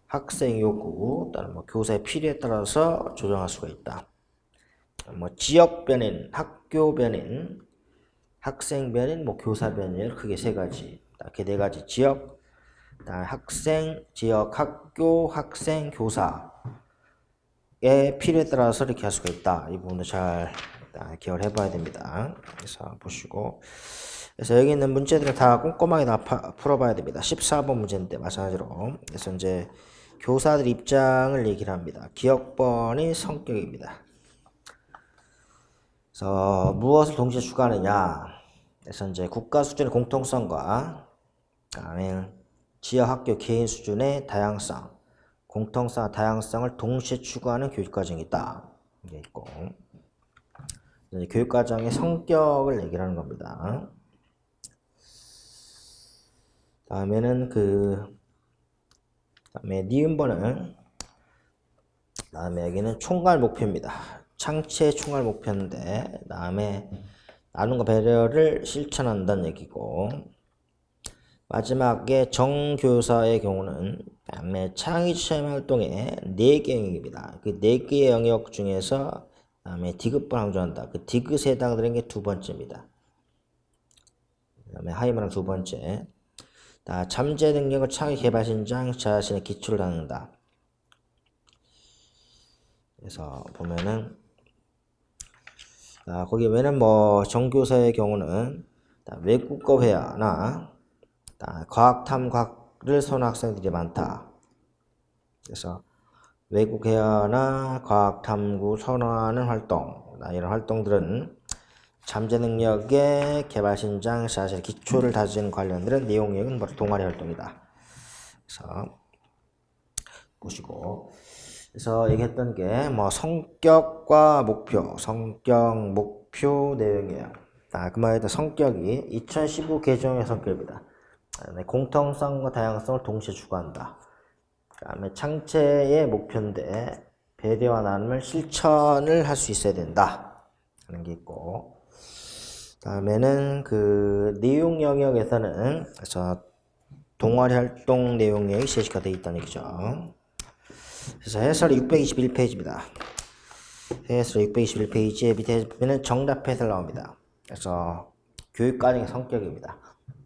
학생 요구, 또는 뭐 교사의 필요에 따라서 조정할 수가 있다. 뭐 지역 변인, 학교 변인, 학생 변인, 뭐 교사 변인 크게 세 가지. 이렇게 네 가지 지역, 학생, 지역, 학교, 학생, 교사의 필요에 따라서 이렇게 할 수가 있다. 이 부분도 잘 기억을 해봐야 됩니다. 그래서 보시고 그래서 여기 있는 문제들을 다 꼼꼼하게 다 풀어봐야 됩니다. 14번 문제인데 마찬가지로 그래서 이제 교사들 입장을 얘기를 합니다. 기억번이 성격입니다. 그래서 무엇을 동시에 추구하느냐. 그래서 이제 국가 수준의 공통성과 그다음에 지역 학교 개인 수준의 다양성, 공통성과 다양성을 동시에 추구하는 교육과정이다. 이게 있고 교육과정의 성격을 얘기를 하는 겁니다. 다음에는 다음에 니은번은 다음에 여기는 총괄 목표입니다. 창체의 총괄 목표인데 다음에 나눔과 배려를 실천한다는 얘기고 마지막에 정교사의 경우는 다음에 창의 체험 활동의 4개 영역입니다. 그 4개의 영역 중에서 다음에 디귿번 강조한다. 그 디귿에 해당되는 게 두 번째입니다. 그 다음에 하이머랑 두 번째. 잠재 능력을 창의 개발 신장 자신의 기초를 닦는다. 그래서 보면은 거기 왜는 뭐 정교사의 경우는 외국어 회화나 과학 탐구를 선호하는 학생들이 많다. 그래서 외국 회화나 과학 탐구 선호하는 활동 이런 활동들은 잠재 능력의 개발 신장 자신의 기초를 다지는 관련된 내용은 바로 동아리 활동이다. 그래서 보시고 그래서 얘기했던 게 뭐 성격과 목표, 성격, 목표 내용이에요. 그 말에도 성격이 2015 개정의 성격입니다. 공통성과 다양성을 동시에 추구한다. 그 다음에 창체의 목표인데 배려와 나눔을 실천을 할 수 있어야 된다 하는 게 있고 다음에는 그 내용 영역에서는 그래서 동아리 활동 내용 영역이 제시가 되어 있다는 얘기죠. 그래서 해설이 621페이지입니다. 해설 621페이지에 밑에 보면 정답 해설 나옵니다. 그래서 교육과정의 성격입니다.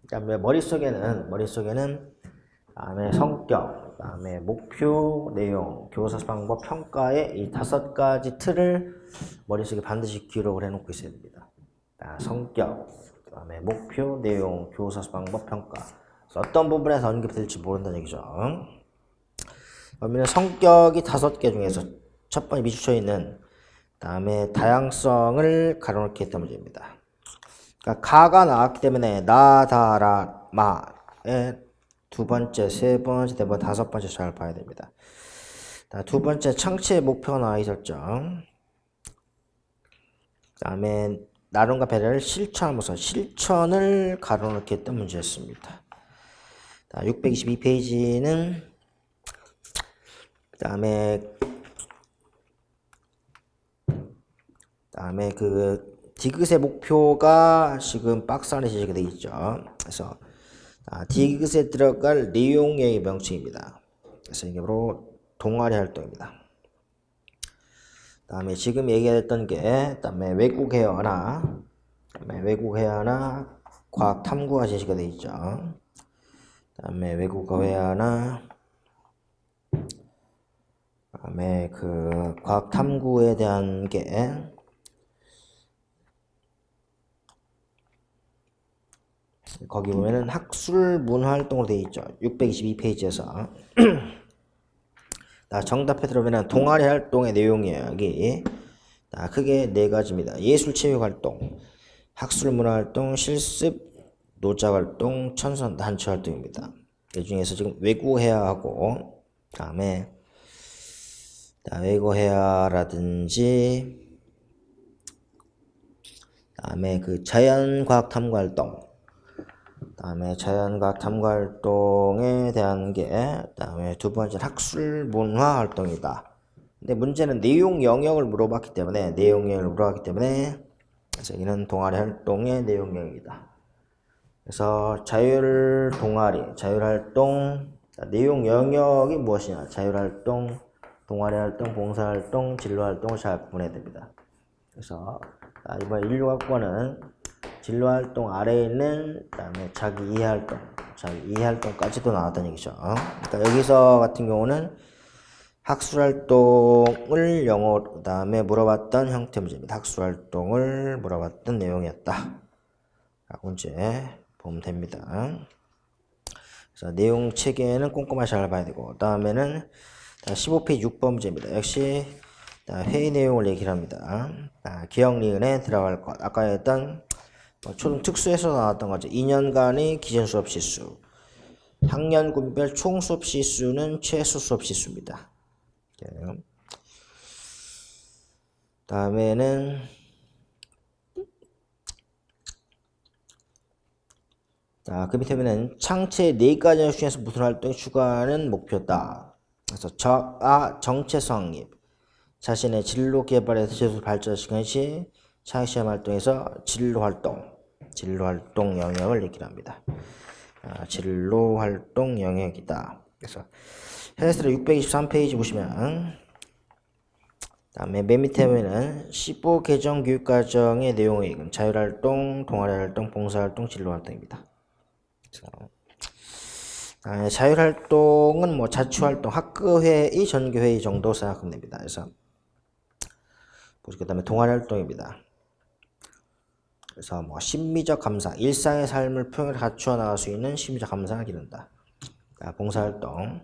그러니까 머릿속에는 다음에 성격, 그다음에 목표, 내용, 교사 방법, 평가의 이 5가지 틀을 머릿속에 반드시 기록을 해놓고 있어야 됩니다. 성격, 그다음에 목표, 내용, 교사 방법, 평가. 어떤 부분에서 언급될지 모른다는 얘기죠. 그러면 성격이 5개 중에서 첫 번째 미주처 있는 그다음에 다양성을 가로놓게 했던 문제입니다. 그러니까 가가 나왔기 때문에 나, 다, 라, 마의 2번째, 3번째, 4번째, 5번째 잘 봐야 됩니다. 2번째 청취의 목표가 나와 있었죠. 그다음에 나눔과 배려를 실천하면서 실천을 가로놓게 했던 문제였습니다. 622페이지는 그다음에 그 디귿의 목표가 지금 박스 안에 제시가 되어 있죠. 그래서 디귿에 들어갈 내용의 명칭입니다. 그래서 이게 바로 동아리 활동입니다. 그다음에 지금 얘기했던 게 그다음에 외국 회화나 과학 탐구가 제시가 되어 있죠. 그다음에 외국어 회화나 그다음에 그 과학 탐구에 대한 게 거기 보면은 학술 문화 활동으로 되어 있죠. 622페이지에서 정답에 들어오면 동아리 활동의 내용이에요. 여기 크게 4가지입니다. 예술 체육 활동, 학술 문화 활동, 실습 노자 활동, 천선 단체 활동입니다. 이 중에서 지금 외국 회화하고 그다음에 외국 회화라든지 그다음에 그 자연과학 탐구 활동, 그다음에 자연과학 탐구 활동에 대한 게 그다음에 2번째 학술 문화 활동이다. 근데 문제는 내용 영역을 물어봤기 때문에 그래서 여기는 동아리 활동의 내용 영역이다. 그래서 자율 활동 내용 영역이 무엇이냐? 자율 활동, 동아리 활동, 봉사 활동, 진로 활동을 잘 구분해야 됩니다. 그래서 이번 16학번은 진로 활동 아래에 있는 그다음에 자기 이해 활동까지도 나왔다는 얘기죠. 그러니까 여기서 같은 경우는 학술 활동을 영어로 그다음에 물어봤던 형태 문제입니다. 학술 활동을 물어봤던 내용이었다. 라고 이제 보면 됩니다. 그래서 내용 체계는 꼼꼼하게 잘 봐야 되고 그다음에는 15페이지 6번 문제입니다. 역시 회의 내용을 얘기를 합니다. 기억 니은에 들어갈 것. 아까 했던 초등 특수에서 나왔던 거죠. 2년간의 기존 수업 시수. 학년 군별 총 수업 시수는 최소 수업 시수입니다. 다음에는 그 밑에는 창체 4가지 중에서 무슨 활동이 추가하는 목표다. 그래서 정체성 확립. 자신의 진로 개발에서 제도 발전시키는 시 창의시험 활동에서 진로 활동 영역을 얘기를 합니다. 진로 활동 영역이다. 그래서 헬스를 623페이지 보시면 다음에 맨 밑에 보면은 15 개정 교육과정의 내용을 읽은 자율활동, 동아리활동, 봉사활동, 진로활동입니다. 자율활동은 자치활동, 학교회의, 전교회의 정도 생각하면 됩니다. 그래서 그 다음에 동아리활동입니다. 그래서 심미적 감상, 일상의 삶을 평일 갖추어 나갈 수 있는 심미적 감상을 기른다. 봉사활동.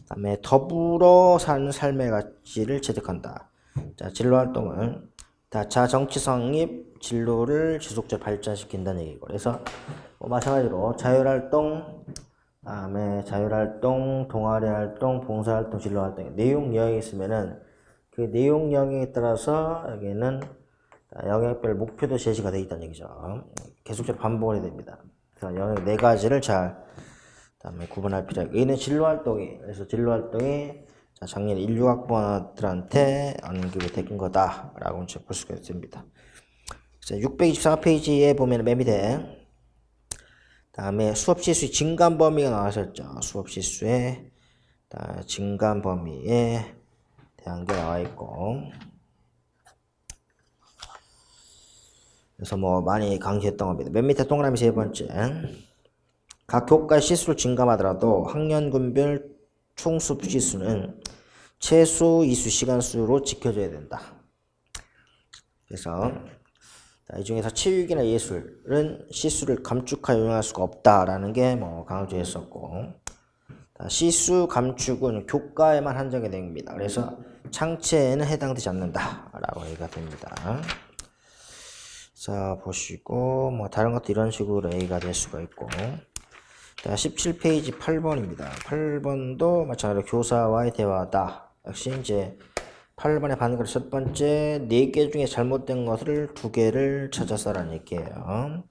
그다음에 더불어 사는 삶의 가치를 체득한다. 진로활동은 자정치성립 진로를 지속적으로 발전시킨다는 얘기고, 그래서 마찬가지로 자율활동, 그다음에 자율활동, 동아리활동, 봉사활동, 진로활동 내용 영역이 있으면은 그 내용 영역에 따라서 여기는 영역별 목표도 제시가 되어 있다는 얘기죠. 계속적으로 반복을 해야 됩니다. 그래서 영역 4가지를 잘 그다음에 구분할 필요가 있고, 얘는 진로활동이, 그래서 진로활동이 작년 16학번들한테 언급이 된 거다라고 이제 볼 수가 있습니다. 624페이지에 보면 맨 밑에 다음에 수업시수의 증감 범위가 나왔었죠. 수업시수의 증감 범위에 대한 게 나와 있고, 그래서 많이 강조했던 겁니다. 맨 밑에 동그라미 3번째. 각 교과의 시수를 증감하더라도 학년군별 총 수업 시수는 최소 이수 시간수로 지켜져야 된다. 그래서 이 중에서 체육이나 예술은 시수를 감축하여 운영할 수가 없다라는 게 강조했었고, 시수 감축은 교과에만 한정이 됩니다. 그래서 창체에는 해당되지 않는다라고 얘기가 됩니다. 자, 보시고 다른 것도 이런 식으로 A가 될 수가 있고, 17페이지 8번입니다. 8번도 마찬가지로 교사와의 대화다. 역시 이제 8번의 반응글 첫 번째 4개 중에 잘못된 것을 2개를 찾아서라는 얘기예요.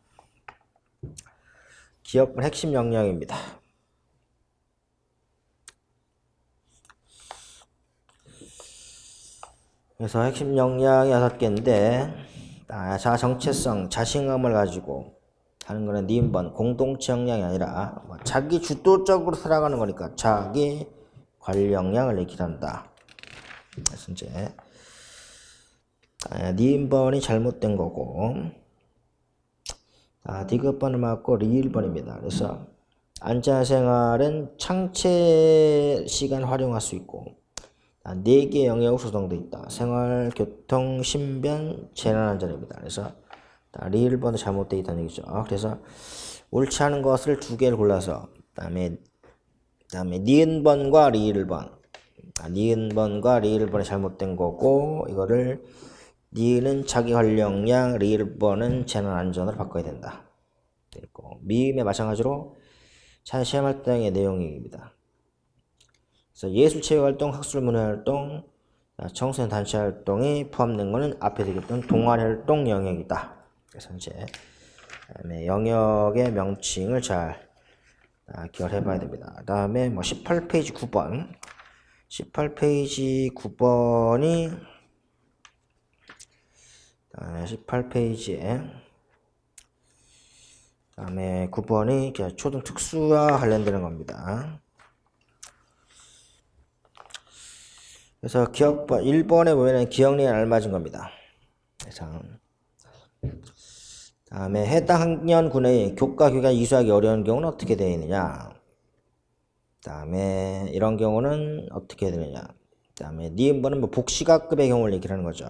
기억본 핵심 역량입니다. 그래서 핵심 역량이 6개인데, 자아 정체성, 자신감을 가지고 하는 거는 니은번 공동체 역량이 아니라 자기 주도적으로 살아가는 거니까 자기 관리 역량을 얘기한다. 그래서 이제 니은번이 잘못된 거고, 디귿번을 맞고 리을번입니다. 그래서 안자 생활은 창체 시간 활용할 수 있고 4개의 영역으로 구성되어 있다. 생활, 교통, 신변, 재난안전입니다. 그래서 리을번도 잘못되어 있다는 얘기죠. 그래서 옳지 않은 것을 2개를 골라서 그다음에 니은번과 리을번, 니은번과 리을번이 잘못된 거고, 이거를 니은은 자기 관리 역량, 리을번은 재난안전으로 바꿔야 된다. 그리고 미음에 마찬가지로 시험 활동의 내용입니다. 그래서 예술체육활동, 학술문화활동, 청소년 단체 활동이 포함된 것은 앞에서 얘기했던 동아리활동 영역이다. 그래서 이제 영역의 명칭을 잘 기억해 봐야 됩니다. 그 다음에 18페이지 9번. 18페이지 9번이 18페이지에 다음에 9번이 초등 특수와 관련되는 겁니다. 그래서 기억번 1번에 보면은 기억력에 알맞은 겁니다. 그래서 다음에 해당 학년군의 교과 교육을 이수하기 어려운 경우는 어떻게 되어 있느냐. 다음에 이런 경우는 어떻게 되느냐. 다음에 니은번은 복시각급의 경우를 얘기하는 거죠.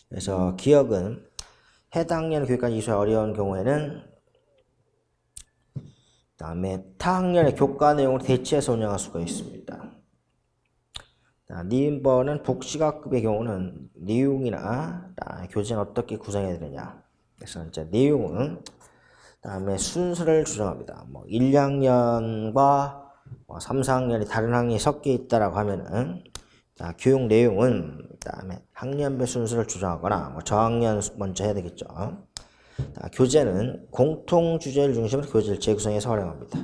그래서 기억은 해당 학년 교육까지 이수하기 어려운 경우에는 다음에 타 학년의 교과 내용을 대체해서 운영할 수가 있습니다. 니은번은 복시각급의 경우는 내용이나 교재는 어떻게 구성해야 되느냐. 그래서 이제 내용은 다음에 순서를 조정합니다. 1, 2학년과 3, 4학년이 다른 학년이 섞여 있다라고 하면은 교육 내용은 다음에 학년별 순서를 조정하거나 저학년 먼저 해야 되겠죠. 교재는 공통 주제를 중심으로 교재를 재구성해서 활용합니다.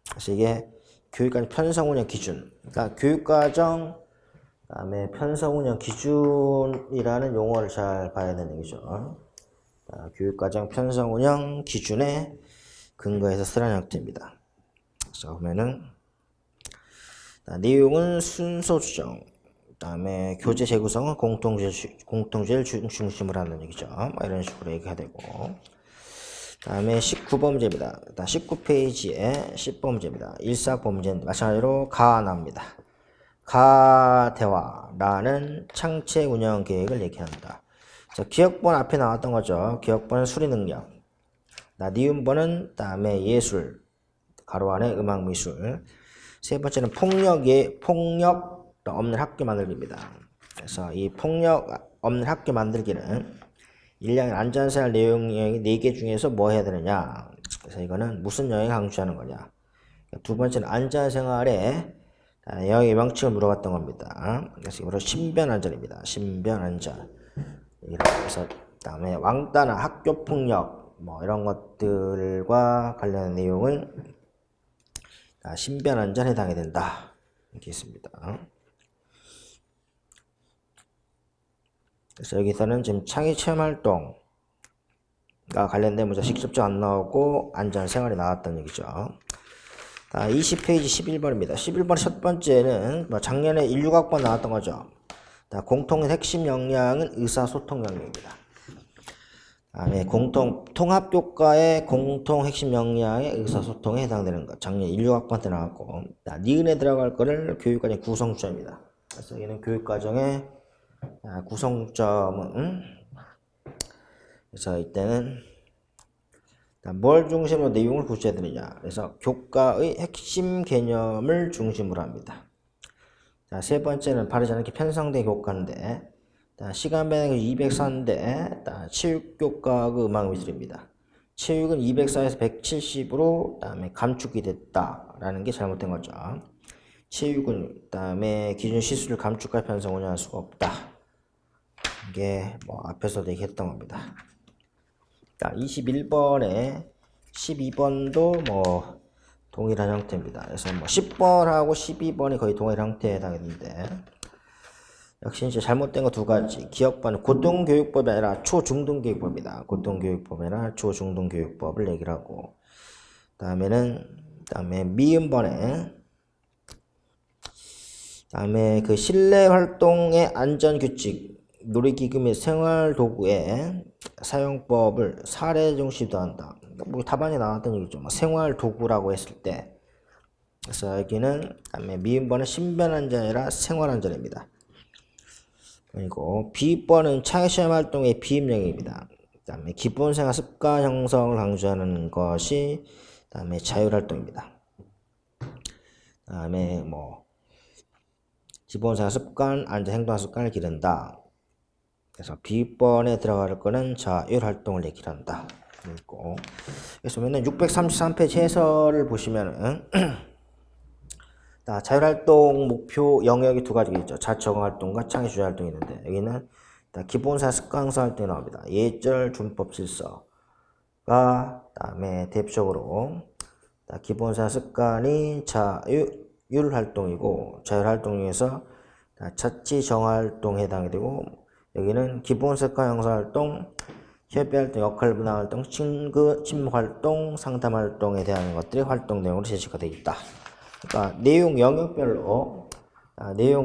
그래서 이게 교육과정 편성 운영 기준, 그러니까 교육과정 다음에 편성 운영 기준이라는 용어를 잘 봐야 되는 얘기죠. 교육과정 편성 운영 기준에 근거해서 쓰라는 형태입니다. 그래서 보면은 내용은 순서 조정, 그다음에 교재 재구성은 공통주제를 중심으로 하는 얘기죠. 이런 식으로 얘기가 되고, 다음에 19번제입니다. 19페이지에 10번제입니다. 일사범죄인데 마찬가지로 가나옵니다. 가대화라는 창체 운영 계획을 얘기한다. 자, 기억번 앞에 나왔던 거죠. 기억번은 수리 능력. 니은번은 다음에 예술, 가로 안에 음악 미술. 세 번째는 폭력 없는 학교 만들기입니다. 그래서 이 폭력 없는 학교 만들기는 1학년 안전생활 내용 4개 중에서 뭐 해야 되느냐. 그래서 이거는 무슨 영역을 강조하는 거냐. 두 번째는 안전생활의 영역의 명칭을 물어봤던 겁니다. 그래서 이거로 신변안전입니다. 신변안전. 그래서 다음에 왕따나 학교폭력 이런 것들과 관련된 내용은 신변안전에 해당이 된다. 이렇게 있습니다. 그래서 여기서는 지금 창의체험활동과 관련된 문제 직접적 안 나오고 안전생활이 나왔던 얘기죠. 20페이지 11번입니다. 11번 첫 번째는 작년에 16학번 나왔던 거죠. 공통의 핵심 역량은 의사소통 역량입니다. 다음에 통합교과의 공통 핵심 역량의 의사소통에 해당되는 것. 작년 16학번 때 나왔고, 니은에 들어갈 거를 교육과정 구성점입니다. 그래서 얘는 교육과정의 구성점은, 그래서 이때는 뭘 중심으로 내용을 구체해 드리냐. 그래서 교과의 핵심 개념을 중심으로 합니다. 자, 세 번째는 바르지 않게 편성된 교과인데, 시간 배낭이 204인데, 체육교과 음악 미술입니다. 체육은 204에서 170으로, 그다음에 감축이 됐다라는 게 잘못된 거죠. 체육은, 그다음에 기준 시수를 감축할 편성 운영할 수가 없다. 이게 뭐 앞에서도 얘기했던 겁니다. 자, 21번에 12번도 뭐 동일한 형태입니다. 그래서 뭐 10번하고 12번이 거의 동일한 형태에 해당했는데, 역시 이제 잘못된 거 두 가지. 기억반은 고등교육법이 아니라 초중등교육법입니다. 고등교육법이 아니라 초중등교육법을 얘기를 하고, 다음에 미음번에, 다음에 그 실내 활동의 안전규칙, 놀이기구 및 생활도구의 사용법을 사례 중심으로 한다. 뭐 답안에 나왔던 얘기죠. 뭐 생활도구라고 했을 때. 그래서 여기는 다음에 미음번은 신변안전이 아니라 생활안전입니다. 그리고 B번은 창의시험 활동의 비입력입니다. 그 다음에 기본생활 습관 형성을 강조하는 것이 다음에 자율활동입니다. 다음에 뭐 기본생활 습관, 안전 행동 습관을 기른다. 그래서 B번에 들어갈 거는 자율활동을 얘기를 한다. 그리고 그래서 보면은 633페이지 해설을 보시면은 자율활동 목표 영역이 두 가지가 있죠. 자적응활동과 창의주제활동이 있는데, 여기는 기본사 습관사 활동이 나옵니다. 예절, 준법, 질서가 다음에 대표적으로 기본사 습관이 자율활동이고, 자율활동 중에서 자치정활동에 해당이 되고, 여기는 기본습관 형성활동, 협의활동, 역할분담활동, 친목활동, 상담활동에 대한 것들이 활동 내용으로 제시가 되어 있다. 그러니까 내용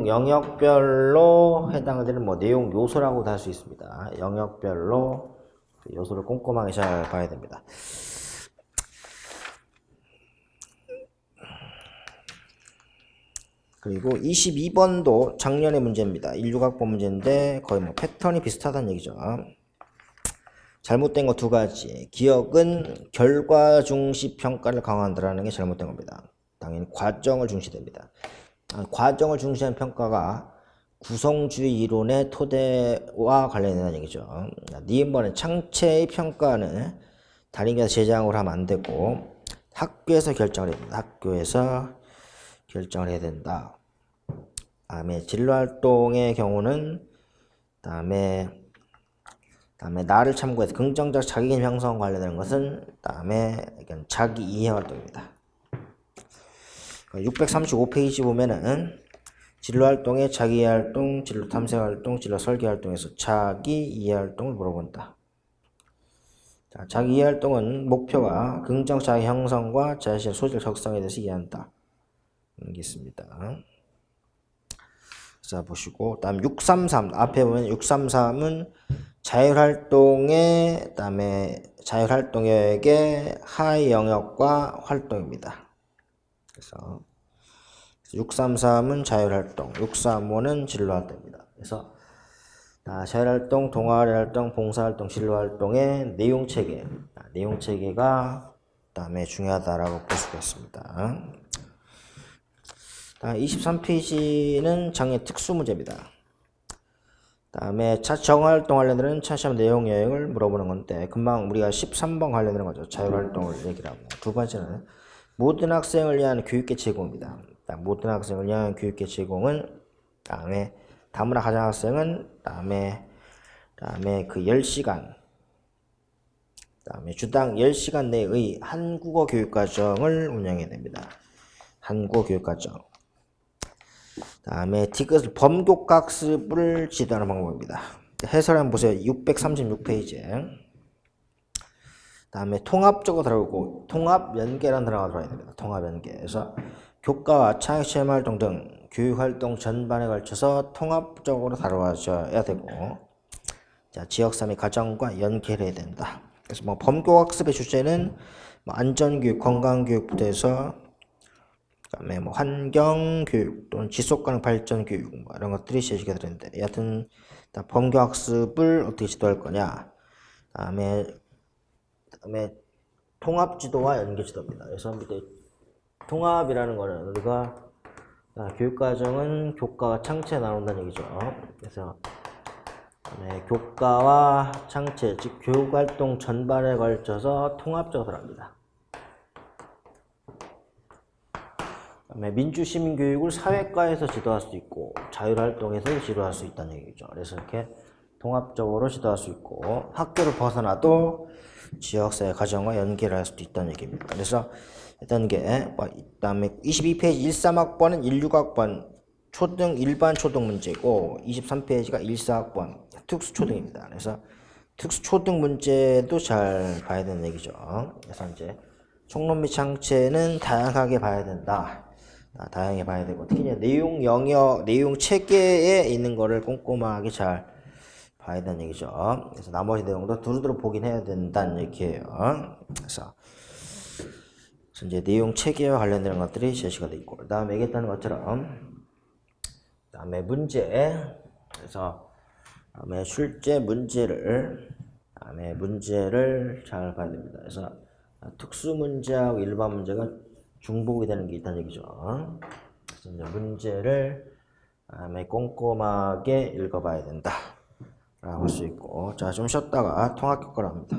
영역별로 해당되는 뭐 내용 요소라고도 할 수 있습니다. 영역별로 요소를 꼼꼼하게 잘 봐야 됩니다. 그리고 22번도 작년의 문제입니다. 16학번 문제인데 거의 뭐 패턴이 비슷하다는 얘기죠. 잘못된 거 두 가지. 기억은 결과 중시 평가를 강화한다는 게 잘못된 겁니다. 당연히 과정을 중시됩니다. 과정을 중시한 평가가 구성주의 이론의 토대와 관련된다는 얘기죠. 니은번은 창체의 평가는 다른게서 제장으로 하면 안 되고 학교에서 결정을 해야 된다. 학교에서 결정을 해야 된다. 다음에 진로활동의 경우는 다음에 나를 참고해서 긍정적 자기개념 형성 관련된 것은 다음에 자기 이해 활동입니다. 635페이지 보면은 진로활동의 자기이해활동, 진로탐색활동, 진로설계활동에서 자기이해활동을 물어본다. 자, 자기이해활동은 목표가 긍정 자기 형성과 자신의 소질 적성에 대해서 이해한다. 이런 게 있습니다. 자, 보시고 다음 633 앞에 보면 633은 자율활동의 그다음에 자율활동의 하위 영역과 활동입니다. 그래서 633은 자율활동, 635는 진로활동입니다. 그래서 자율활동, 동아리활동, 봉사활동, 진로활동의 내용체계가 그다음에 중요하다라고 볼 수가 있습니다. 23페이지는 작년 특수문제입니다. 다음에 자정활동 관련되는 차시험 내용 여행을 물어보는 건데, 금방 우리가 13번 관련되는 거죠. 자율활동을 얘기를 하고. 두 번째는 모든 학생을 위한 교육계 제공입니다. 모든 학생을 위한 교육계 제공은 다음에 다문화 가정학생은 다음에 그 10시간 다음에 주당 10시간 내의 한국어 교육과정을 운영해야 됩니다. 한국어 교육과정. 다음에 디귿 범교과학습을 지도하는 방법입니다. 해설 한번 보세요. 636페이지에. 다음에 통합적으로 다루고 통합연계라는 단어가 들어야 됩니다. 통합연계에서 교과와 창의체험활동 등 교육활동 전반에 걸쳐서 통합적으로 다루어져야 되고, 자, 지역사 및 가정과 연계해야 된다. 그래서 뭐 범교학습의 주제는 뭐 안전교육, 건강교육부터 해서 그다음에 뭐 환경교육 또는 지속가능 발전교육 뭐 이런 것들이 제시가 되는데 여하튼 범교학습을 어떻게 지도할 거냐. 다음에 통합지도와 연계지도입니다. 그래서 밑에 통합이라는 거는 우리가 교육과정은 교과와 창체에 나눈다는 얘기죠. 그래서 교과와 창체, 즉 교육활동 전반에 걸쳐서 통합적으로 합니다. 민주시민교육을 사회과에서 지도할 수 있고 자율활동에서 지도할 수 있다는 얘기죠. 그래서 이렇게 통합적으로 지도할 수 있고 학교를 벗어나도 지역사회 가정과 연계를 할 수도 있다는 얘기입니다. 그래서 일단 게 그다음에 22페이지 13학번은 16학번 초등 일반 초등 문제고 23페이지가 14학번 특수초등입니다. 그래서 특수초등 문제도 잘 봐야 되는 얘기죠. 그래서 이제 총론 및 창체는 다양하게 봐야 된다. 다양하게 봐야 되고 특히 내용 영역, 내용 체계에 있는 거를 꼼꼼하게 잘 봐야 되는 얘기죠. 그래서 나머지 내용도 두루두루 보긴 해야 된다는 얘기예요. 그래서 이제 내용 체계와 관련된 것들이 제시가 되어 있고 그다음에 얘기했다는 것처럼 그다음에 문제 그래서 다음에 출제 문제를 잘 봐야 됩니다. 그래서 특수 문제하고 일반 문제가 중복이 되는 게 있다는 얘기죠. 그래서 이제 문제를 꼼꼼하게 읽어봐야 된다 라고 할 수 있고 자 좀 쉬었다가 통합 교과를 합니다.